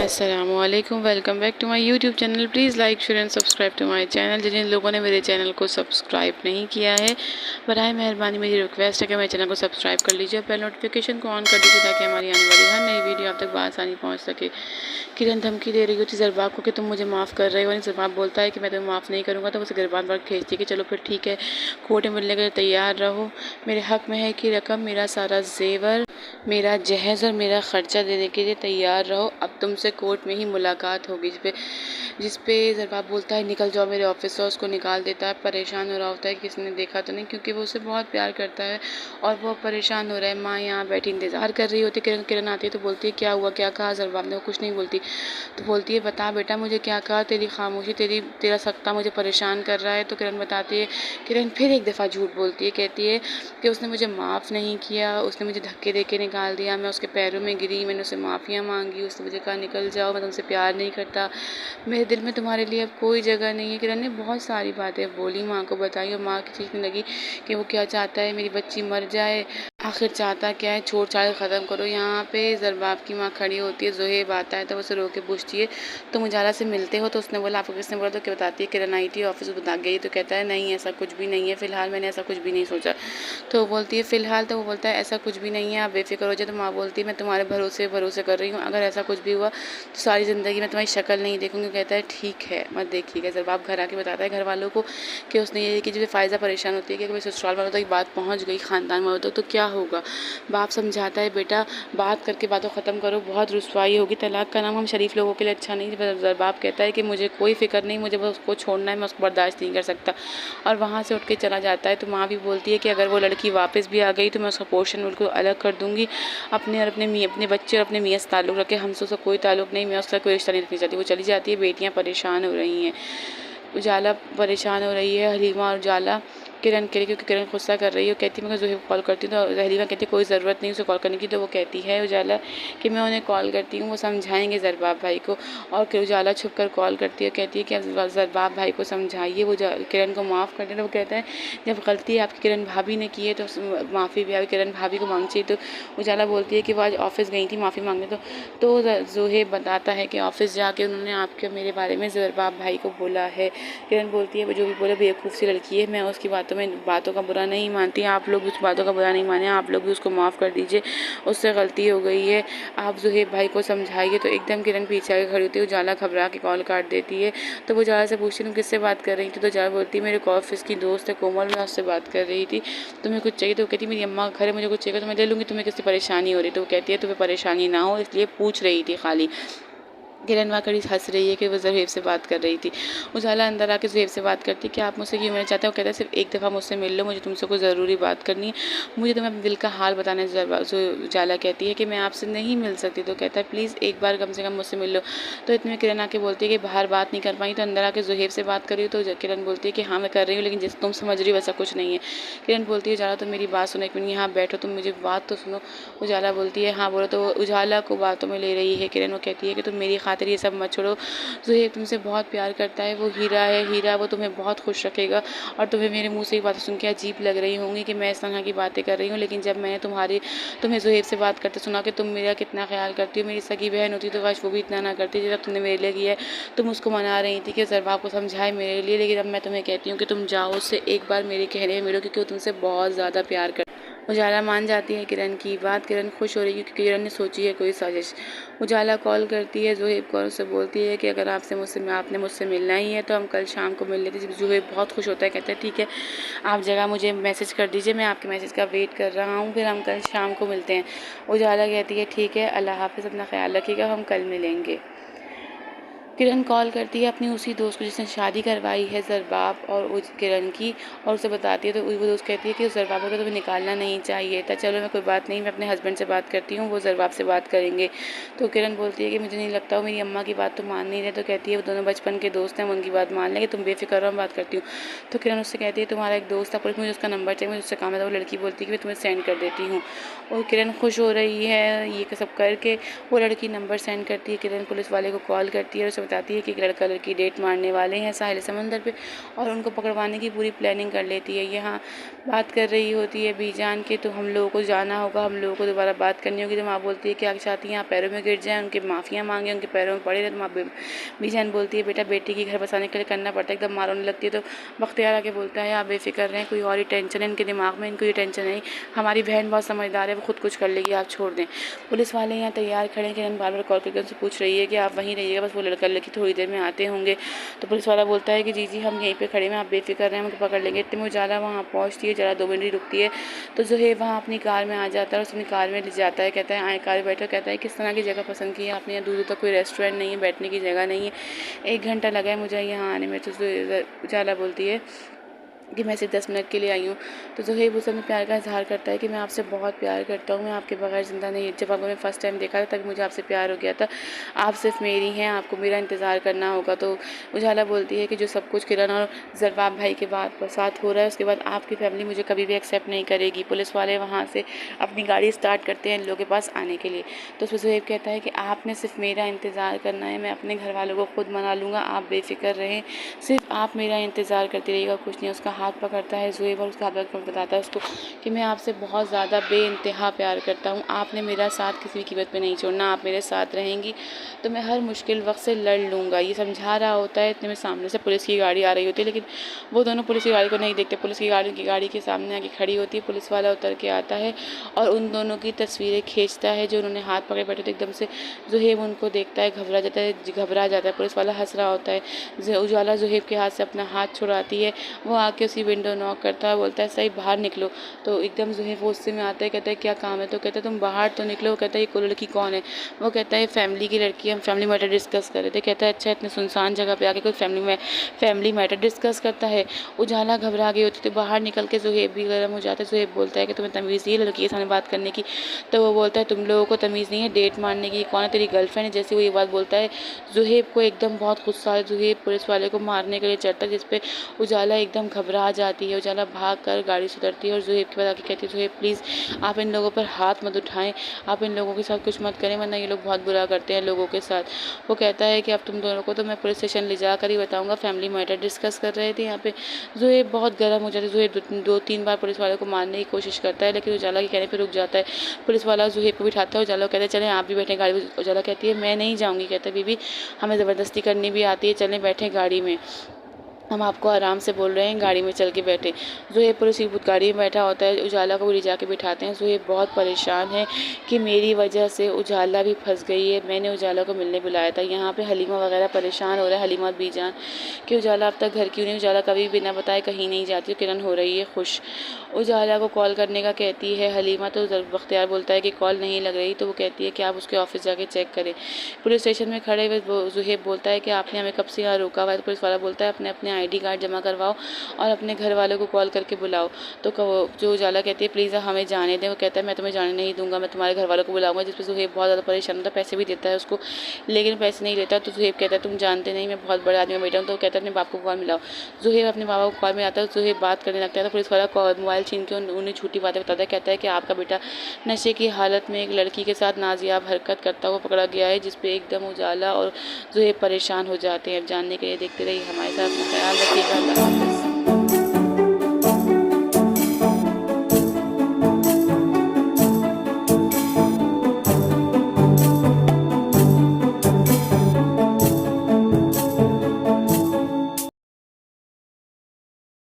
अस्सलामुअलैकुम, welcome back to my YouTube channel. Please like share and subscribe to my channel. जिन लोगों ने मेरे चैनल को सब्सक्राइब नहीं किया है, बराए मेहरबानी मेरी रिक्वेस्ट है कि मेरे चैनल को सब्सक्राइब कर लीजिए, बेल नोटिफिकेशन को ऑन कर दीजिए ताकि हमारी आने वाली हर नई वीडियो आप तक बआसानी पहुँच सके। किरण धमकी दे रही होती ज़रबाब को कि तुम मुझे माफ़ कर रहे हो, ज़रबाब बोलता है कि मैं तुम्हें माफ़ नहीं करूँगा, तो उसे गिरबान पर खींचती कि चलो फिर ठीक है, कोर्ट में मिलने के लिए तैयार रहो। मेरे हक़ में है कि रकम, मेरा सारा जेवर, मेरा जहेज़ और मेरा ख़र्चा देने के लिए तैयार रहो। अब तुमसे कोर्ट में ही मुलाकात होगी। जिस पे ज़रबाब बोलता है निकल जाओ मेरे ऑफिस से, उसको निकाल देता है। परेशान हो रहा होता है कि किसी ने देखा तो नहीं, क्योंकि वो उसे बहुत प्यार करता है और वो परेशान हो रहा है। माँ यहाँ बैठी इंतज़ार कर रही होती है। किरण आती है तो बोलती है क्या हुआ, क्या कहा ज़रबाब ने? वो कुछ नहीं बोलती, तो बोलती है बता बेटा मुझे क्या कहा, तेरी खामोशी, तेरा सकता मुझे परेशान कर रहा है। तो किरण बताती है, किरण फिर एक दफ़ा झूठ बोलती है, कहती है कि उसने मुझे माफ़ नहीं किया, उसने मुझे धक्के दे के निकाल दिया, मैं उसके पैरों में गिरी, मैंने उससे माफ़ियाँ मांगी, उसने मुझे कहा निकल जाओ, मैं तुमसे प्यार नहीं करता, मेरे दिल में तुम्हारे लिए अब कोई जगह नहीं है। किरण ने बहुत सारी बातें बोली, माँ को बताई, और माँ की चीखने लगी कि वो क्या चाहता है, मेरी बच्ची मर जाए, आखिर चाहता क्या है, छोड़ छाड़ ख़त्म करो। यहाँ पे ज़रबाब की माँ खड़ी होती है, ज़ुहैब आता है तो उसे रो के पूछती है तुम उजाला से मिलते हो? तो उसने बोला आपको किसने बोला? तो क्या बताती है किरण आई थी, ऑफिस बता गई। तो कहता है नहीं ऐसा कुछ भी नहीं है, फ़िलहाल मैंने ऐसा कुछ भी नहीं सोचा। तो वो बोलती है फ़िलहाल, तो वो बोलता है ऐसा कुछ भी नहीं है, आप बेफ़िक्र हो जाए। तो माँ बोलती है मैं तुम्हारे भरोसे कर रही हूँ, अगर ऐसा कुछ भी हुआ तो सारी ज़िंदगी मैं तुम्हारी शक्ल नहीं देखूँगी। कहता है ठीक है मत देखिएगा। ज़रबाब घर आके बताता है घर वालों को कि उसने ये कि जब फ़ायज़ा परेशान होती है कि अगर ससुराल वालों तक बात पहुँच गई, ख़ानदान वालों तक, तो क्या होगा। बाप समझाता है बेटा बात करके बातों ख़त्म करो, बहुत रुसवाई होगी, तलाक का नाम हम शरीफ लोगों के लिए अच्छा नहीं। ज़रबाब कहता है कि मुझे कोई फ़िक्र नहीं, मुझे बस उसको छोड़ना है, मैं उसको बर्दाश्त नहीं कर सकता, और वहाँ से उठ के चला जाता है। तो माँ भी बोलती है कि अगर वो लड़की वापस भी आ गई तो मैं उसका पोर्शन बिल्कुल अलग कर दूँगी, अपने और अपने बच्चे और अपने मियाँ से ताल्लुक़ रखे, हमसे उसका कोई ताल्लुक़ नहीं, मैं उसका कोई रिश्ता नहीं रखनी चाहती। वो चली जाती है। बेटियाँ परेशान हो रही हैं, उजाला परेशान हो रही है, हलीमा और उजाला किरण के लिए, क्योंकि किरण गुस्सा कर रही है। वो कहती है मैं ज़ुहैब को कॉल करती हूँ, तो हलीमा कहती है कोई ज़रूरत नहीं उसे कॉल करने की। तो वो कहती है उजाला कि मैं उन्हें कॉल करती हूँ, वो समझाएंगे ज़रबाब भाई को। और फिर उजाला छुप कर कॉल करती है, कहती है कि अब ज़रबाब भाई को समझाइए, वो किरण को माफ़ कर देना। वो कहता है जब गलती आपकी किरण भाभी ने की है तो माफ़ी भी किरण भाभी को मांगनी चाहिए। तो उजाला बोलती है कि वो आज ऑफिस गई थी माफ़ी मांगने। तो ज़ुहैब बताता है कि ऑफिस जाके उन्होंने आपके मेरे बारे में ज़रबाब भाई को बोला है। किरण बोलती है वो जो भी बोले बेवकूफ़ सी लड़की है, मैं उसकी बातों का बुरा नहीं मानती, आप लोग उस बातों का बुरा नहीं माने, आप लोग भी उसको माफ़ कर दीजिए, उससे गलती हो गई है, आप ज़ुहैब भाई को समझाइए। तो एकदम किरण पीछे आके खड़ी होती है, उजाला घबरा के कॉल काट देती है। तो वो उजाला से पूछती तुम किससे बात कर रही थी? तो उजाला बोलती है मेरे ऑफिस की दोस्त है कोमल, मैं उससे बात कर रही थी, तुम्हें कुछ चाहिए? तो कहती मेरी अम्मा का घर है, मुझे कुछ चाहिए तो मैं ले लूँगी, तुम्हें किसी परेशानी हो रही? तो वो कहती है तुम्हें परेशानी ना हो इसलिए पूछ रही थी खाली। किरण वहाँ खड़ी हंस रही है कि वो ज़ुहैब से बात कर रही थी। उजाला अंदर आके ज़ुहैब से बात करती है कि आप मुझसे क्यों मिलना चाहते हैं? वो कहता है सिर्फ एक दफ़ा मुझसे मिल लो, मुझे तुमसे कोई ज़रूरी बात करनी है, मुझे तुम्हें अपने दिल का हाल बताना है। उजाला कहती है कि मैं आपसे नहीं मिल सकती। तो कहता है प्लीज़ एक बार कम से कम मुझसे मिल लो। तो इतने में किरण आके बोलती है कि बाहर बात नहीं कर पाई, तो अंदर आके ज़ुहैब से बात कर रही हो? तो किरण बोलती है कि हाँ मैं कर रही हूँ, लेकिन जैसे तुम समझ रही हो वैसा कुछ नहीं है। किरण बोलती है उजाला तो मेरी बात सुनो, एक मिनट यहाँ बैठो, तुम मेरी बात तो सुनो। उजाला बोलती है हाँ बोलो। तो उजाला को बातों में ले रही है किरण। वो कहती है कि तुम मेरी खातिर ये सब मत छोड़ो, ज़ुहैब तुमसे बहुत प्यार करता है, वो हीरा है, हीरा, वो तुम्हें बहुत खुश रखेगा। और तुम्हें मेरे मुंह से ये बातें सुन के अजीब लग रही होंगी कि मैं इस तरह की बातें कर रही हूँ, लेकिन जब मैंने तुम्हें ज़ुहैब से बात करते सुना कि तुम मेरा कितना ख्याल करती हो, मेरी सगी बहन होती तो काश वो भी इतना ना करती जब तुमने मेरे लिए किया है। तुम उसको मना रही थी कि ज़रबाब को समझाए मेरे लिए, लेकिन अब मैं तुम्हें कहती हूँ कि तुम जाओ, उससे एक बार मेरे कहने में मिलो, क्योंकि वो तुमसे बहुत ज़्यादा प्यार कर। उजाला मान जाती है किरण की बात। किरण खुश हो रही है क्योंकि किरण ने सोची है कोई साजिश। उजाला कॉल करती है ज़ुहैब को और उससे बोलती है कि अगर आपने मुझसे मिलना ही है तो हम कल शाम को मिल लेते हैं। ज़ुहैब बहुत खुश होता है, कहता है ठीक है आप जगह मुझे मैसेज कर दीजिए, मैं आपके मैसेज का वेट कर रहा हूँ, फिर हम कल शाम को मिलते हैं। उजाला कहती है ठीक है, अल्लाह हाफ़िज़, अपना ख्याल रखिएगा, हम कल मिलेंगे। किरण कॉल करती है अपनी उसी दोस्त को जिसने शादी करवाई है ज़रबाब और किरण की, और उसे बताती है। तो वो दोस्त कहती है कि उस ज़रबाब को तुम्हें निकालना नहीं चाहिए था। चलो मैं कोई बात नहीं, मैं अपने हस्बैंड से बात करती हूँ, वो ज़रबाब से बात करेंगे। तो किरण बोलती है कि मुझे नहीं लगता वो मेरी अम्मा की बात तो मान नहीं रहे। तो कहती है वो दोनों बचपन के दोस्त हैं, उनकी बात मान लेंगे, तुम बेफिक्र रहो, मैं बात करती हूँ। तो किरण उससे कहती है तुम्हारा एक दोस्त था, पर मुझे उसका नंबर चाहिए, मुझे उससे काम है। वो लड़की बोलती है कि मैं तुम्हें सेंड कर देती हूँ। और किरण खुश हो रही है ये सब करके। वो लड़की नंबर सेंड करती है, किरण पुलिस वाले को कॉल करती है और उसे बताती है कि एक लड़का लड़की डेट मारने वाले हैं साहिल समंदर पे और उनको पकड़वाने की पूरी प्लानिंग कर लेती है। यहाँ बात कर रही होती है बीजान के, तो हम लोगों को जाना होगा, हम लोगों को दोबारा बात करनी होगी। तो माँ बोलती है कि क्या चाहती हैं आप पैरों में गिर जाएँ, उनकी माफ़ियाँ मांगे, उनके पैरों में पड़े रहे। तो माँ बीजान बोलती है बेटा बेटी की घर बसाने के लिए करना पड़ता है, एकदम मारोने लगती है। तो बख्तियार आके बोलता है आप बेफिक्र रहें, कोई और ही टेंशन है इनके दिमाग में, इनको ये टेंशन नहीं, हमारी बहन बहुत समझदार है, वो खुद कुछ कर लेगी, आप छोड़ दें। पुलिस वाले यहाँ तैयार खड़े हैं। किरण बार बार कॉल करके उनसे पूछ रही है कि आप वहीं रहिएगा, बस वो लड़का लड़की थोड़ी देर में आते होंगे। तो पुलिस वाला बोलता है कि जी हम यहीं पे खड़े हैं, आप बेफिक्र रहें, हम उनको पकड़ लेंगे। इतने में उजाला वहाँ पहुँचती है, ज़रा 2 मिनट ही रुकती है। तो ज़ुहैब वहाँ अपनी कार में आ जाता है और अपनी कार में ले जाता है, कहता है आए कार में बैठो। कहता है किस तरह की जगह पसंद की है आपने, यहाँ दूर दूर तक कोई रेस्टोरेंट नहीं है, बैठने की जगह नहीं है, 1 घंटा लगा है मुझे यहाँ आने में। तो उजाला बोलती है कि मैं सिर्फ 10 मिनट के लिए आई हूँ। तो ज़ुहैब उस समय प्यार का इजहार करता है कि मैं आपसे बहुत प्यार करता हूँ, मैं आपके बगैर ज़िंदा नहीं। जब आपको मैं फ़र्स्ट टाइम देखा था तभी मुझे आपसे प्यार हो गया था, आप सिर्फ मेरी हैं, आपको मेरा इंतज़ार करना होगा। तो उजाला बोलती है कि जो सब कुछ किरण और ज़रबाब भाई के बाद साथ हो रहा है उसके बाद आपकी फैमिली मुझे कभी भी एक्सेप्ट नहीं करेगी। पुलिस वाले वहाँ से अपनी गाड़ी स्टार्ट करते हैं इन लोगों के पास आने के लिए। तो उसमें ज़ुहैब कहता है कि आपने सिर्फ मेरा इंतज़ार करना है, मैं अपने घर वालों को खुद मना लूँगा, आप बेफिक्र रहें, सिर्फ आप मेरा इंतज़ार करते रहिएगा, कुछ नहीं। उसका हाथ पकड़ता है ज़ुहैब और उसका हाथ पकड़ बताता है उसको कि मैं आपसे बहुत ज़्यादा बेइंतहा प्यार करता हूँ, आपने मेरा साथ किसी भी कीमत पे नहीं छोड़ना, आप मेरे साथ रहेंगी तो मैं हर मुश्किल वक्त से लड़ लूँगा। ये समझा रहा होता है, इतने में सामने से पुलिस की गाड़ी आ रही होती है, लेकिन वो दोनों पुलिस की गाड़ी को नहीं देखते। पुलिस की गाड़ी के सामने आके खड़ी होती है, पुलिस वाला उतर के आता है और उन दोनों की तस्वीरें खींचता है जो उन्होंने हाथ पकड़े बैठे थे। एकदम से ज़ुहैब उनको देखता है, घबरा जाता है। पुलिस वाला हंस रहा होता है। उजाला ज़ुहैब के हाथ से अपना हाथ छुड़ाती है, वो आके उसकी विंडो नॉक करता है, बोलता है सही बाहर निकलो। तो एकदम ज़ुहैब गुस्से में आता है, कहता है क्या काम है। तो कहता है तुम बाहर तो निकलो। वो कहता है ये कोई लड़की कौन है। वो कहता है फैमिली की लड़की, हम फैमिली मैटर डिस्कस कर रहे थे। कहता है अच्छा इतने सुनसान जगह पे आके कोई फैमिली मैटर डिस्कस करता है। उजाला घबरा गई होती, तो बाहर निकल के ज़ुहैब भी गर्म हो जाता है। ज़ुहैब बोलता है कि तुम्हें तमीज़ नहीं है लड़की के सामने बात करने की। तो वो बोलता है तुम लोगों को तमीज़ नहीं है डेट मारने की, कौन है तेरी गर्लफ्रेंड है। जैसे वो ये बात बोलता है ज़ुहैब को एकदम बहुत गुस्सा है। ज़ुहैब पुलिस वाले को मारने के लिए चढ़ता है, जिसपे उजाला एकदम घबरा जाती है। उजाला भाग कर गाड़ी से उतरती है और ज़ुहैब के पास आके कहती है ज़ुहैब प्लीज़ आप इन लोगों पर हाथ मत उठाएं, आप इन लोगों के साथ कुछ मत करें वरना ये लोग बहुत बुरा करते हैं लोगों के साथ। वो कहता है कि अब तुम दोनों को तो मैं पुलिस स्टेशन ले जा कर ही बताऊँगा, फैमिली मैटर डिस्कस कर रहे थे यहाँ पे। ज़ुहैब बहुत गर्म हो जाती है। ज़ुहैब 2-3 बार पुलिस वाले को मारने की कोशिश करता है, लेकिन उजाला के कहने पर रुक जाता है। पुलिस वाला ज़ुहैब को बिठाता है, उजाला कहता है चलें आप भी बैठें गाड़ी में। उजाला कहती है मैं नहीं जाऊँगी। कहता है बीबी हमें ज़बरदस्ती करनी भी आती है, चलें बैठें गाड़ी में, हम आपको आराम से बोल रहे हैं गाड़ी में चल के बैठे। ज़ुहैब पुलिस की गाड़ी में बैठा होता है, उजाला को भी ले जाके बिठाते हैं। ज़ुहैब बहुत परेशान है कि मेरी वजह से उजाला भी फंस गई है, मैंने उजाला को मिलने बुलाया था। यहाँ पे हलीमा वगैरह परेशान हो रहा है, हलीमा और बीजान कि उजाला अब तक घर क्यों नहीं। उजाला कभी बिना बताए कहीं नहीं जाती। किरण हो रही है खुश, उजाला को कॉल करने का कहती है हलीमा। तो बख्तियार बोलता है कि कॉल नहीं लग रही। तो वो कहती है कि आप उसके ऑफिस जाके चेक करें। पुलिस स्टेशन में खड़े हुए ज़ुहैब बोलता है कि आपने हमें कब से यहाँ रोका हुआ है। तो पुलिस वाला बोलता है अपने अपने ID कार्ड जमा करवाओ और अपने घर वालों को कॉल करके बुलाओ। तो जो उजाला कहती है प्लीज़ हमें जाने दें। वो कहता है मैं तुम्हें जाने नहीं दूंगा, मैं तुम्हारे घर वालों को बुलाऊंगा। जिस पर ज़ुहैब बहुत ज़्यादा परेशान होता है, पैसे भी देता है उसको लेकिन पैसे नहीं लेता। तो ज़ुहैब कहता है तुम जानते नहीं मैं बहुत बड़े आदमी का बेटा हूँ। तो कहता है अपने बाप को कॉल मिलाओ। ज़ुहैब अपने बाबा को कॉल में आता है, ज़ुहैब बात करने लगता है। तो पुलिस वाला मोबाइल छीन के उन्हें झूठी बातें बताता है, कहता है कि आपका बेटा नशे की हालत में एक लड़की के साथ नाजियाब हरकत करता हुआ पकड़ा गया है। जिसपे एकदम उजाला और ज़ुहैब परेशान हो जाते हैं। अब जानने के लिए देखते रहिए हमारे साथ, अपना ख्याल रखिएगा।